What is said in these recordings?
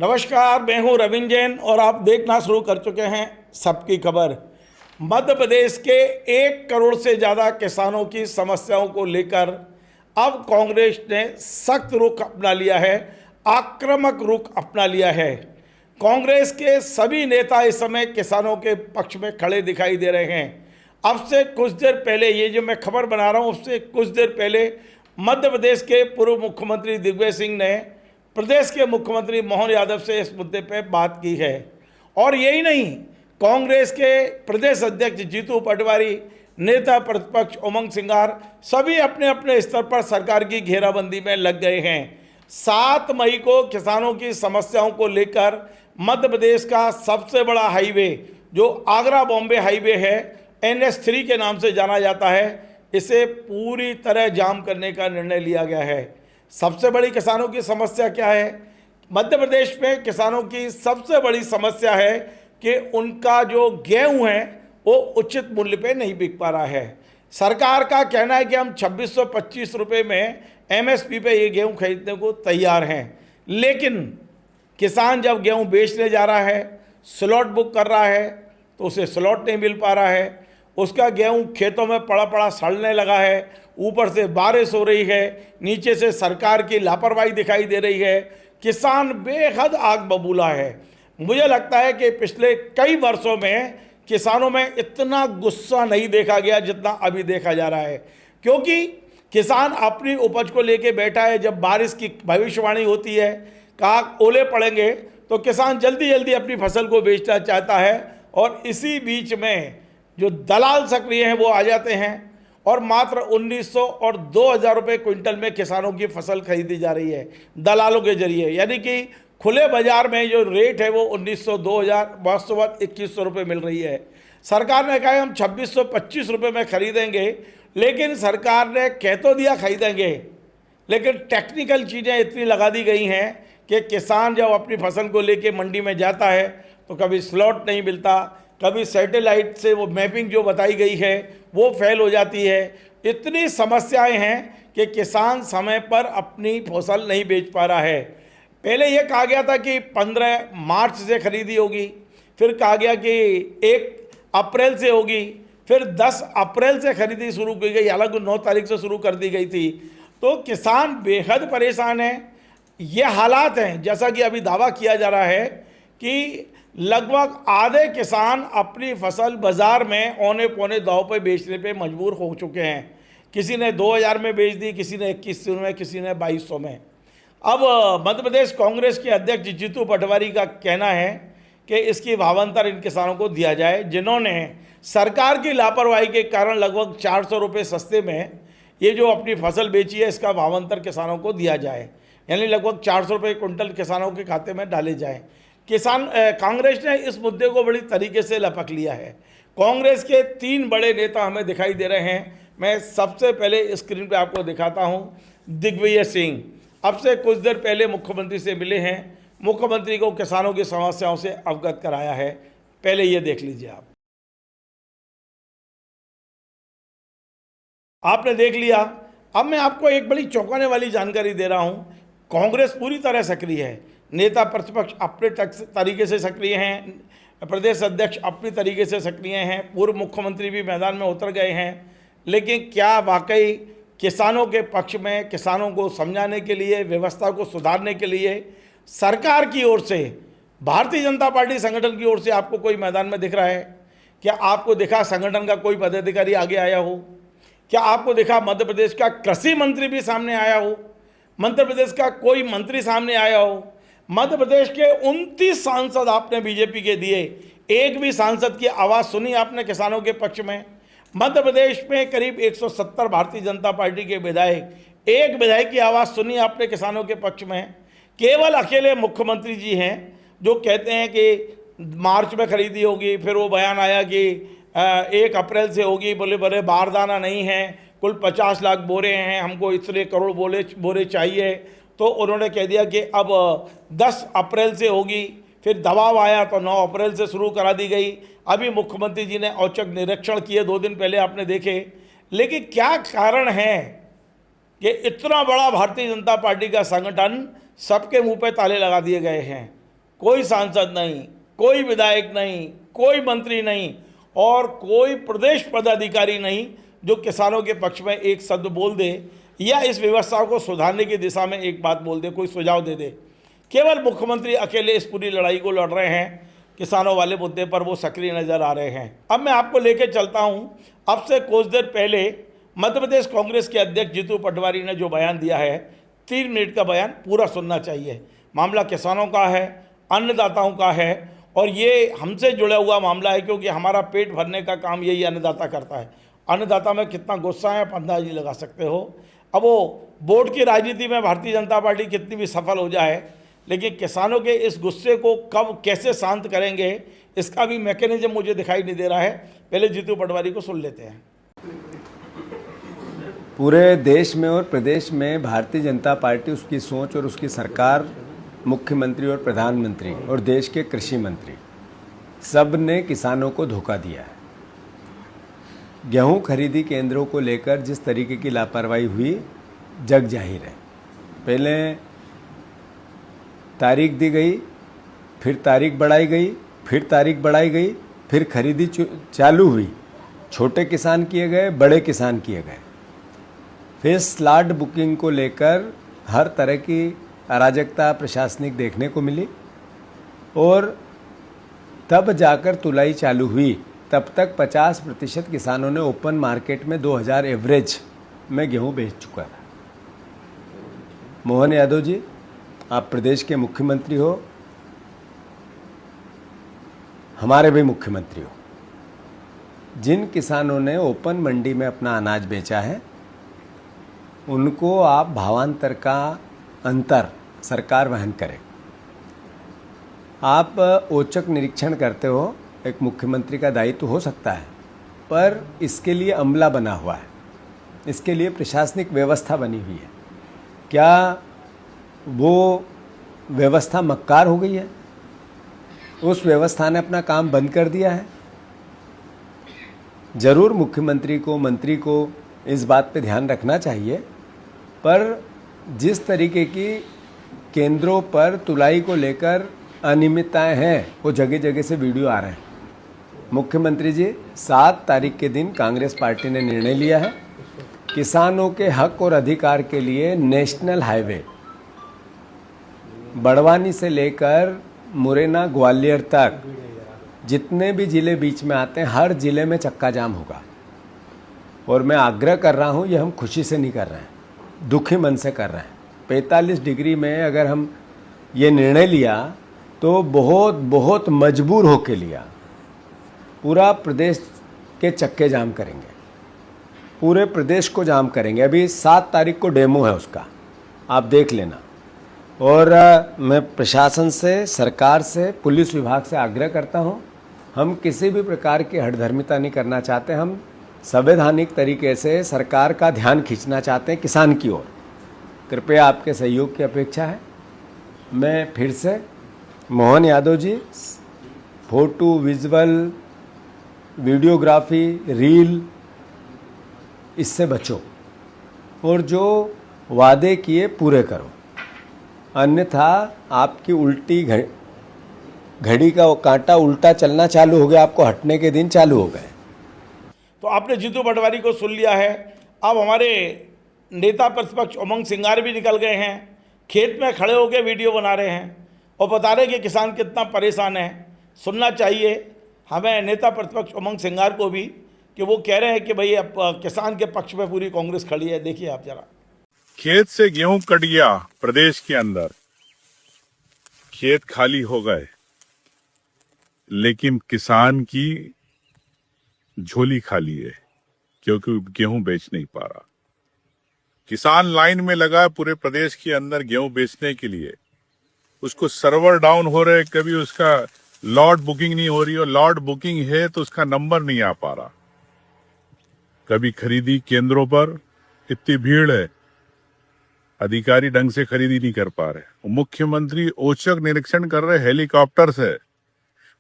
नमस्कार, मैं हूं रविंद्र जैन और आप देखना शुरू कर चुके हैं सबकी खबर। मध्य प्रदेश के 1 करोड़ से ज़्यादा किसानों की समस्याओं को लेकर अब कांग्रेस ने सख्त रुख अपना लिया है, आक्रामक रुख अपना लिया है। कांग्रेस के सभी नेता इस समय किसानों के पक्ष में खड़े दिखाई दे रहे हैं। अब से कुछ देर पहले, ये जो मैं खबर बना रहा हूँ, उससे कुछ देर पहले मध्य प्रदेश के पूर्व मुख्यमंत्री दिग्विजय सिंह ने प्रदेश के मुख्यमंत्री मोहन यादव से इस मुद्दे पर बात की है। और यही नहीं, कांग्रेस के प्रदेश अध्यक्ष जीतू पटवारी, नेता प्रतिपक्ष उमंग सिंगार, सभी अपने अपने स्तर पर सरकार की घेराबंदी में लग गए हैं। 7 मई को किसानों की समस्याओं को लेकर मध्य प्रदेश का सबसे बड़ा हाईवे, जो आगरा बॉम्बे हाईवे है, NH3 के नाम से जाना जाता है, इसे पूरी तरह जाम करने का निर्णय लिया गया है। सबसे बड़ी किसानों की समस्या क्या है? मध्य प्रदेश में किसानों की सबसे बड़ी समस्या है कि उनका जो गेहूं है वो उचित मूल्य पे नहीं बिक पा रहा है। सरकार का कहना है कि हम 2625 रुपये में MSP पे ये गेहूं खरीदने को तैयार हैं, लेकिन किसान जब गेहूं बेचने जा रहा है, स्लॉट बुक कर रहा है, तो उसे स्लॉट नहीं मिल पा रहा है। उसका गेहूं खेतों में पड़ा पड़ा सड़ने लगा है, ऊपर से बारिश हो रही है, नीचे से सरकार की लापरवाही दिखाई दे रही है। किसान बेहद आग बबूला है। मुझे लगता है कि पिछले कई वर्षों में किसानों में इतना गुस्सा नहीं देखा गया जितना अभी देखा जा रहा है, क्योंकि किसान अपनी उपज को लेके बैठा है। जब बारिश की भविष्यवाणी होती है, कहा ओले पड़ेंगे, तो किसान जल्दी जल्दी अपनी फसल को बेचना चाहता है, और इसी बीच में जो दलाल सक्रिय हैं वो आ जाते हैं और मात्र 1900 और 2000 रुपये क्विंटल में किसानों की फसल खरीदी जा रही है दलालों के जरिए। यानी कि खुले बाजार में जो रेट है वो 1900 2000 वास्तव 2100 रुपये मिल रही है। सरकार ने कहा हम 2625 रुपये में खरीदेंगे, लेकिन सरकार ने कह तो दिया खरीदेंगे, लेकिन टेक्निकल चीज़ें इतनी लगा दी गई हैं कि किसान जब अपनी फसल को लेके मंडी में जाता है तो कभी स्लॉट नहीं मिलता, कभी सैटेलाइट से वो मैपिंग जो बताई गई है वो फेल हो जाती है। इतनी समस्याएं हैं कि किसान समय पर अपनी फसल नहीं बेच पा रहा है। पहले ये कहा गया था कि 15 मार्च से खरीदी होगी, फिर कहा गया कि 1 अप्रैल से होगी, फिर 10 अप्रैल से खरीदी शुरू की गई, हालांकि 9 तारीख से शुरू कर दी गई थी। तो किसान बेहद परेशान है। ये हालात हैं, जैसा कि अभी दावा किया जा रहा है कि लगभग आधे किसान अपनी फसल बाजार में औने पौने दाव पर बेचने पे मजबूर हो चुके हैं। किसी ने 2000 में बेच दी, किसी ने 2100 में, किसी ने 2200 में। अब मध्य प्रदेश कांग्रेस के अध्यक्ष जीतू पटवारी का कहना है कि इसकी भावांतर इन किसानों को दिया जाए, जिन्होंने सरकार की लापरवाही के कारण लगभग 400 रुपये सस्ते में ये जो अपनी फसल बेची है, इसका भावांतर किसानों को दिया जाए, यानी लगभग 400 रुपये क्विंटल किसानों के खाते में डाले जाएँ। कांग्रेस ने इस मुद्दे को बड़ी तरीके से लपक लिया है। कांग्रेस के 3 बड़े नेता हमें दिखाई दे रहे हैं। मैं सबसे पहले स्क्रीन पे आपको दिखाता हूं। दिग्विजय सिंह अब से कुछ देर पहले मुख्यमंत्री से मिले हैं, मुख्यमंत्री को किसानों की समस्याओं से अवगत कराया है। पहले ये देख लीजिए आप। आपने देख लिया। अब मैं आपको एक बड़ी चौंकाने वाली जानकारी दे रहा हूं। कांग्रेस पूरी तरह सक्रिय है, नेता प्रतिपक्ष अपने तरीके से सक्रिय हैं, प्रदेश अध्यक्ष अपनी तरीके से सक्रिय हैं, पूर्व मुख्यमंत्री भी मैदान में उतर गए हैं। लेकिन क्या वाकई किसानों के पक्ष में, किसानों को समझाने के लिए, व्यवस्था को सुधारने के लिए सरकार की ओर से, भारतीय जनता पार्टी संगठन की ओर से आपको कोई मैदान में दिख रहा है? क्या आपको दिखा संगठन का कोई पदाधिकारी आगे आया हो? क्या आपको दिखा मध्य प्रदेश का कृषि मंत्री भी सामने आया हो? मध्य प्रदेश का कोई मंत्री सामने आया हो? मध्य प्रदेश के 29 सांसद आपने बीजेपी के दिए, एक भी सांसद की आवाज़ सुनी आपने किसानों के पक्ष में? मध्य प्रदेश में करीब 170 भारतीय जनता पार्टी के विधायक, एक विधायक की आवाज़ सुनी आपने किसानों के पक्ष में? केवल अकेले मुख्यमंत्री जी हैं जो कहते हैं कि मार्च में खरीदी होगी, फिर वो बयान आया कि 1 अप्रैल से होगी, बोले बड़े बारदाना नहीं है, कुल 50 लाख बोरे हैं, हमको इतने करोड़ बोरे चाहिए। तो उन्होंने कह दिया कि अब 10 अप्रैल से होगी, फिर दबाव आया तो 9 अप्रैल से शुरू करा दी गई। अभी मुख्यमंत्री जी ने औचक निरीक्षण किए, 2 दिन पहले आपने देखे। लेकिन क्या कारण है कि इतना बड़ा भारतीय जनता पार्टी का संगठन सबके मुंह पे ताले लगा दिए गए हैं? कोई सांसद नहीं, कोई विधायक नहीं, कोई मंत्री नहीं और कोई प्रदेश पदाधिकारी नहीं जो किसानों के पक्ष में एक शब्द बोल दे या इस व्यवस्था को सुधारने की दिशा में एक बात बोल दे, कोई सुझाव दे दे। केवल मुख्यमंत्री अकेले इस पूरी लड़ाई को लड़ रहे हैं। किसानों वाले मुद्दे पर वो सक्रिय नजर आ रहे हैं। अब मैं आपको लेके चलता हूं। अब से कुछ देर पहले मध्य प्रदेश कांग्रेस के अध्यक्ष जीतू पटवारी ने जो बयान दिया है, 3 मिनट का बयान पूरा सुनना चाहिए। मामला किसानों का है, अन्नदाताओं का है और ये हमसे जुड़ा हुआ मामला है, क्योंकि हमारा पेट भरने का काम यही अन्नदाता करता है। अन्नदाता में कितना गुस्सा है आप अंदाजा लगा सकते हो। अब वो वोट की राजनीति में भारतीय जनता पार्टी कितनी भी सफल हो जाए, लेकिन किसानों के इस गुस्से को कब कैसे शांत करेंगे इसका भी मैकेनिज्म मुझे दिखाई नहीं दे रहा है। पहले जीतू पटवारी को सुन लेते हैं। पूरे देश में और प्रदेश में भारतीय जनता पार्टी, उसकी सोच और उसकी सरकार, मुख्यमंत्री और प्रधानमंत्री और देश के कृषि मंत्री सब ने किसानों को धोखा दिया है। गेहूं खरीदी केंद्रों को लेकर जिस तरीके की लापरवाही हुई जग जाहिर है। पहले तारीख दी गई, फिर तारीख बढ़ाई गई, फिर तारीख बढ़ाई गई, फिर खरीदी चालू हुई। छोटे किसान किए गए, बड़े किसान किए गए। फिर स्लॉट बुकिंग को लेकर हर तरह की अराजकता प्रशासनिक देखने को मिली और तब जाकर तुलाई चालू हुई। तब तक 50% किसानों ने ओपन मार्केट में 2000 एवरेज में गेहूं बेच चुका था। मोहन यादव जी, आप प्रदेश के मुख्यमंत्री हो, हमारे भी मुख्यमंत्री हो। जिन किसानों ने ओपन मंडी में अपना अनाज बेचा है उनको आप भावांतर का अंतर सरकार वहन करे। आप औचक निरीक्षण करते हो, एक मुख्यमंत्री का दायित्व हो सकता है, पर इसके लिए अमला बना हुआ है, इसके लिए प्रशासनिक व्यवस्था बनी हुई है। क्या वो व्यवस्था मक्कार हो गई है? उस व्यवस्था ने अपना काम बंद कर दिया है? जरूर मुख्यमंत्री को, मंत्री को इस बात पे ध्यान रखना चाहिए, पर जिस तरीके की केंद्रों पर तुलाई को लेकर अनियमितताएं हैं वो जगह जगह से वीडियो आ रहे हैं। मुख्यमंत्री जी, 7 तारीख के दिन कांग्रेस पार्टी ने निर्णय लिया है किसानों के हक और अधिकार के लिए नेशनल हाईवे बड़वानी से लेकर मुरैना ग्वालियर तक जितने भी ज़िले बीच में आते हैं हर ज़िले में चक्का जाम होगा। और मैं आग्रह कर रहा हूँ, ये हम खुशी से नहीं कर रहे हैं, दुखी मन से कर रहे हैं। 45 डिग्री में अगर हम ये निर्णय लिया तो बहुत बहुत मजबूर होके लिया। पूरा प्रदेश के चक्के जाम करेंगे, पूरे प्रदेश को जाम करेंगे। अभी 7 तारीख को डेमो है उसका, आप देख लेना। और मैं प्रशासन से, सरकार से, पुलिस विभाग से आग्रह करता हूँ, हम किसी भी प्रकार की हठधर्मिता नहीं करना चाहते। हम संवैधानिक तरीके से सरकार का ध्यान खींचना चाहते हैं किसान की ओर। कृपया आपके सहयोग की अपेक्षा है। मैं फिर से Mohan Yadav ji, photo, visual, videography, reel, इससे बचो और जो वादे किए पूरे करो, अन्यथा आपकी उल्टी घड़ी का कांटा उल्टा चलना चालू हो गया, आपको हटने के दिन चालू हो गए। तो आपने जीतू पटवारी को सुन लिया है। अब हमारे नेता प्रतिपक्ष उमंग सिंगार भी निकल गए हैं, खेत में खड़े होकर वीडियो बना रहे हैं और बता रहे हैं कि किसान कितना परेशान है। सुनना चाहिए हमें नेता प्रतिपक्ष उमंग सिंगार को भी, कि वो कह रहे हैं कि भाई अब किसान के पक्ष में पूरी कांग्रेस खड़ी है। देखिए आप जरा। खेत से गेहूं कट गया, प्रदेश के अंदर खेत खाली हो गए, लेकिन किसान की झोली खाली है क्योंकि गेहूं बेच नहीं पा रहा। किसान लाइन में लगा है पूरे प्रदेश के अंदर गेहूं बेचने के लिए। उसको सर्वर डाउन हो रहे, कभी उसका लॉट बुकिंग नहीं हो रही, और लॉट बुकिंग है तो उसका नंबर नहीं आ पा रहा। कभी खरीदी केंद्रों पर इतनी भीड़ है, अधिकारी ढंग से खरीदी नहीं कर पा रहे। मुख्यमंत्री औचक निरीक्षण कर रहे हेलीकॉप्टर से।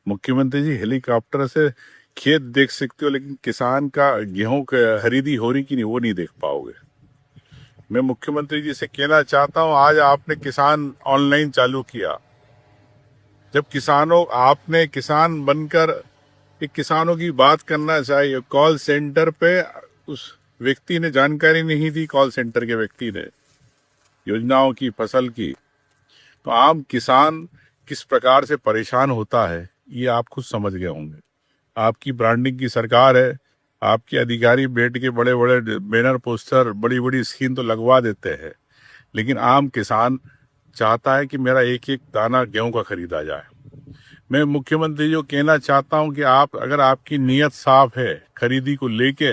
मुख्यमंत्री जी, हेलीकॉप्टर से खेत देख सकते हो, लेकिन किसान का गेहूं खरीदी हो रही कि नहीं वो नहीं देख पाओगे। मैं मुख्यमंत्री जी से कहना चाहता हूं, आज आपने किसान ऑनलाइन चालू किया, जब किसानों, आपने किसान बनकर एक किसानों की बात करना चाहिए, कॉल सेंटर पे उस व्यक्ति ने जानकारी नहीं दी, कॉल सेंटर के व्यक्ति ने योजनाओं की, फसल की, तो आम किसान किस प्रकार से परेशान होता है ये आप खुद समझ गए होंगे। आपकी ब्रांडिंग की सरकार है, आपके अधिकारी बैठ के बड़े बड़े बैनर पोस्टर, बड़ी बड़ी स्कीम तो लगवा देते हैं, लेकिन आम किसान चाहता है कि मेरा एक एक दाना गेहूं का खरीदा जाए। मैं मुख्यमंत्री जी को कहना चाहता हूं कि आप, अगर आपकी नीयत साफ है खरीदी को लेके,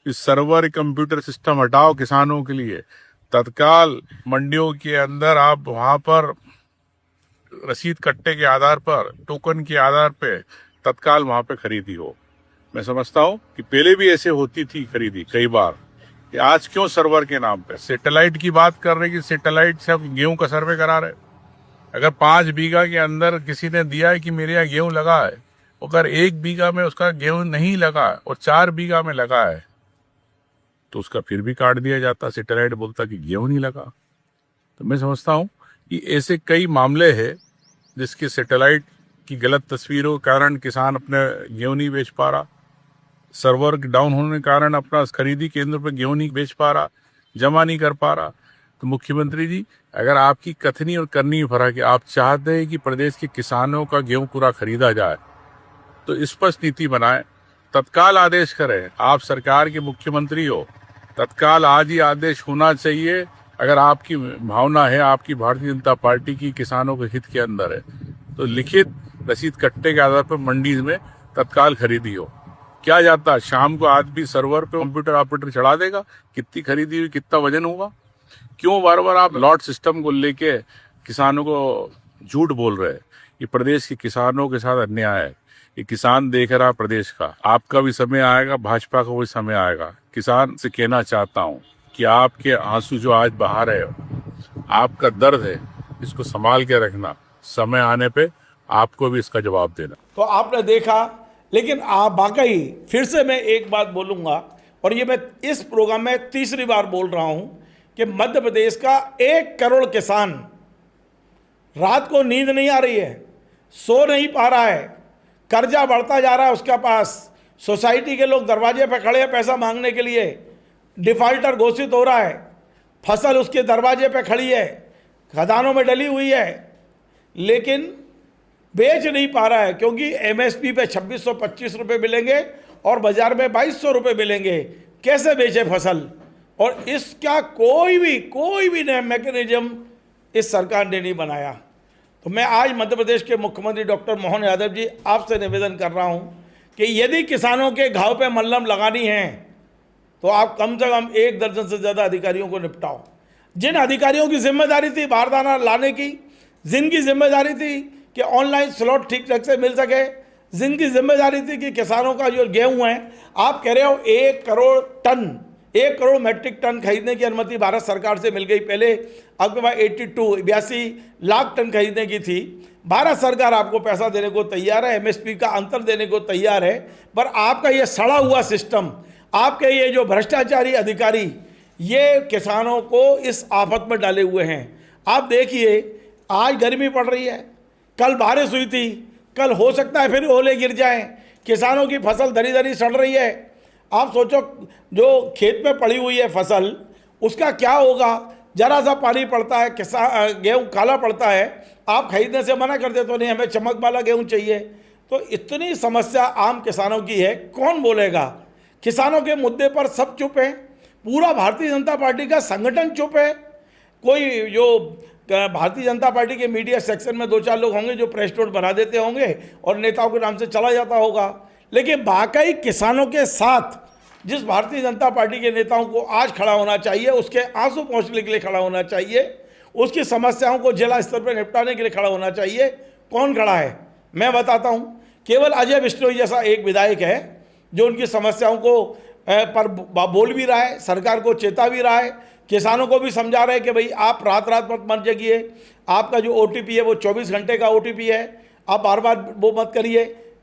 इस सर्वर कंप्यूटर सिस्टम हटाओ किसानों के लिए, तत्काल मंडियों के अंदर आप वहां पर रसीद कट्टे के आधार पर, टोकन के आधार पे तत्काल वहां पे खरीदी हो। मैं समझता हूं कि पहले भी ऐसे होती थी खरीदी कई बार, कि आज क्यों सर्वर के नाम पे सैटेलाइट की बात कर रहे कि सैटेलाइट से आप गेहूं का सर्वे करा रहे। अगर 5 बीघा के अंदर किसी ने दिया है कि मेरे यहाँ गेहूं लगा है, अगर 1 बीघा में उसका गेहूं नहीं लगा और 4 बीघा में लगा है, तो उसका फिर भी काट दिया जाता, सैटेलाइट बोलता कि गेहूं नहीं लगा। तो मैं समझता हूं कि ऐसे कई मामले हैं जिसके सैटेलाइट की गलत तस्वीरों के कारण किसान अपने गेहूं नहीं बेच पा रहा, सर्वर डाउन होने के कारण अपना खरीदी केंद्र पर गेहूं नहीं बेच पा रहा, जमा नहीं कर पा रहा। तो मुख्यमंत्री जी, अगर आपकी कथनी और करनी फर्क है, आप चाहते हैं कि प्रदेश के किसानों का गेहूं पूरा खरीदा जाए, तो स्पष्ट नीति बनाएं, तत्काल आदेश करें। आप सरकार के मुख्यमंत्री हो, तत्काल आज ही आदेश होना चाहिए। अगर आपकी भावना है, आपकी भारतीय जनता पार्टी की किसानों के हित के अंदर है, तो लिखित रसीद कट्टे के आधार पर मंडी में तत्काल खरीदी हो। क्या जाता है, शाम को आदमी सर्वर पे कंप्यूटर ऑपरेटर चढ़ा देगा कितनी खरीदी हुई, कितना वजन होगा। क्यों बार बार आप लॉट सिस्टम को लेके किसानों को झूठ बोल रहे हैं। ये प्रदेश के किसानों के साथ अन्याय है। ये किसान देख रहा प्रदेश का, आपका भी समय आएगा, भाजपा का भी समय आएगा। किसान से कहना चाहता हूँ कि आपके आंसू जो आज बहा रहे हो, आपका दर्द है, इसको संभाल के रखना, समय आने पे आपको भी इसका जवाब देना। तो आपने देखा, लेकिन आप वाकई फिर से मैं एक बात बोलूँगा, और ये मैं इस प्रोग्राम में तीसरी बार बोल रहा हूँ कि मध्य प्रदेश का 1 करोड़ किसान रात को नींद नहीं आ रही है, सो नहीं पा रहा है, कर्जा बढ़ता जा रहा है उसके पास, सोसाइटी के लोग दरवाजे पर खड़े हैं पैसा मांगने के लिए, डिफाल्टर घोषित हो रहा है, फसल उसके दरवाजे पर खड़ी है, खदानों में डली हुई है, लेकिन बेच नहीं पा रहा है, क्योंकि एमएसपी पे 2625 रुपये मिलेंगे और बाजार में 2200 रुपये मिलेंगे। कैसे बेचे फसल? और इसका कोई भी नया मैकेनिज्म इस सरकार ने नहीं बनाया। तो मैं आज मध्य प्रदेश के मुख्यमंत्री डॉक्टर मोहन यादव जी, आपसे निवेदन कर रहा हूं कि यदि किसानों के घाव पे मल्लम लगानी है, तो आप कम से कम 1 दर्जन से ज़्यादा अधिकारियों को निपटाओ। जिन अधिकारियों की जिम्मेदारी थी बारदाना लाने की, जिनकी जिम्मेदारी थी कि ऑनलाइन स्लॉट ठीक ढंग से मिल सके, जिनकी जिम्मेदारी थी कि किसानों का जो गेहूं है, आप कह रहे हो 1 करोड़ मैट्रिक टन खरीदने की अनुमति भारत सरकार से मिल गई। पहले आपके पास 82 लाख टन खरीदने की थी। भारत सरकार आपको पैसा देने को तैयार है, एमएसपी का अंतर देने को तैयार है, पर आपका ये सड़ा हुआ सिस्टम, आपके ये जो भ्रष्टाचारी अधिकारी, ये किसानों को इस आफत में डाले हुए हैं। आप देखिए, आज गर्मी पड़ रही है, कल बारिश हुई थी, कल हो सकता है फिर ओले गिर जाएं, किसानों की फसल धरी धरी सड़ रही है। आप सोचो, जो खेत में पड़ी हुई है फसल, उसका क्या होगा? जरा सा पानी पड़ता है, गेहूँ काला पड़ता है, आप खरीदने से मना कर देते हो, नहीं हमें चमक वाला गेहूँ चाहिए। तो इतनी समस्या आम किसानों की है, कौन बोलेगा? किसानों के मुद्दे पर सब चुप हैं, पूरा भारतीय जनता पार्टी का संगठन चुप है। कोई जो भारतीय जनता पार्टी के मीडिया सेक्शन में 2-4 लोग होंगे जो प्रेस नोट बना देते होंगे और नेताओं के नाम से चला जाता होगा, लेकिन वाकई किसानों के साथ जिस भारतीय जनता पार्टी के नेताओं को आज खड़ा होना चाहिए, उसके आंसू पोंछने के लिए खड़ा होना चाहिए, उसकी समस्याओं को जिला स्तर पर निपटाने के लिए खड़ा होना चाहिए, कौन खड़ा है? मैं बताता हूँ, केवल अजय बिश्नोई जैसा एक विधायक है जो उनकी समस्याओं को पर बोल भी रहा है, सरकार को चेता भी रहा है, किसानों को भी समझा रहे हैं कि भाई आप रात मत जगिए, आपका जो ओटीपी है वो 24 घंटे का ओटीपी है, आप बार बार वो मत करिए।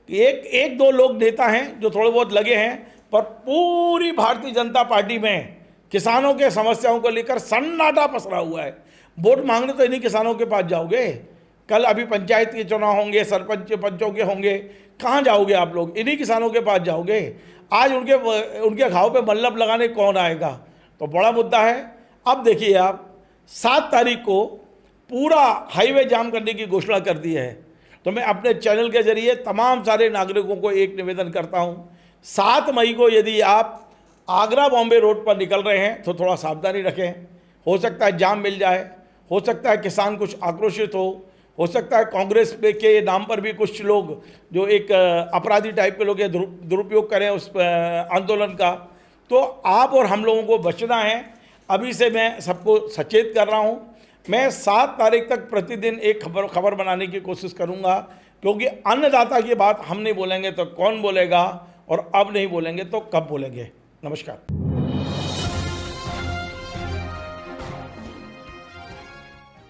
एक दो लोग नेता हैं जो थोड़े बहुत लगे हैं, पर पूरी भारतीय जनता पार्टी में किसानों के समस्याओं को लेकर सन्नाटा पसरा हुआ है। वोट मांगने तो इन्हीं किसानों के पास जाओगे, कल अभी पंचायत के चुनाव होंगे, सरपंच पंचों के होंगे, कहाँ जाओगे आप लोग? इन्हीं किसानों के पास जाओगे। आज उनके घाव पे मल्लब लगाने कौन आएगा? तो बड़ा मुद्दा है। अब देखिए आप 7 तारीख को पूरा हाईवे जाम करने की घोषणा कर दी है। तो मैं अपने चैनल के जरिए तमाम सारे नागरिकों को एक निवेदन करता हूं, 7 मई को यदि आप आगरा बॉम्बे रोड पर निकल रहे हैं तो थोड़ा सावधानी रखें। हो सकता है जाम मिल जाए, हो सकता है किसान कुछ आक्रोशित हो सकता है कांग्रेस पे के नाम पर भी कुछ लोग जो एक अपराधी टाइप के लोग ये दुरुपयोग करें उस आंदोलन का। तो आप और हम लोगों को बचना है। अभी से मैं सबको सचेत कर रहा हूँ। मैं 7 तारीख तक प्रतिदिन एक खबर बनाने की कोशिश करूँगा, क्योंकि अन्नदाता की बात हम नहीं बोलेंगे तो कौन बोलेगा, और अब नहीं बोलेंगे तो कब बोलेंगे। नमस्कार।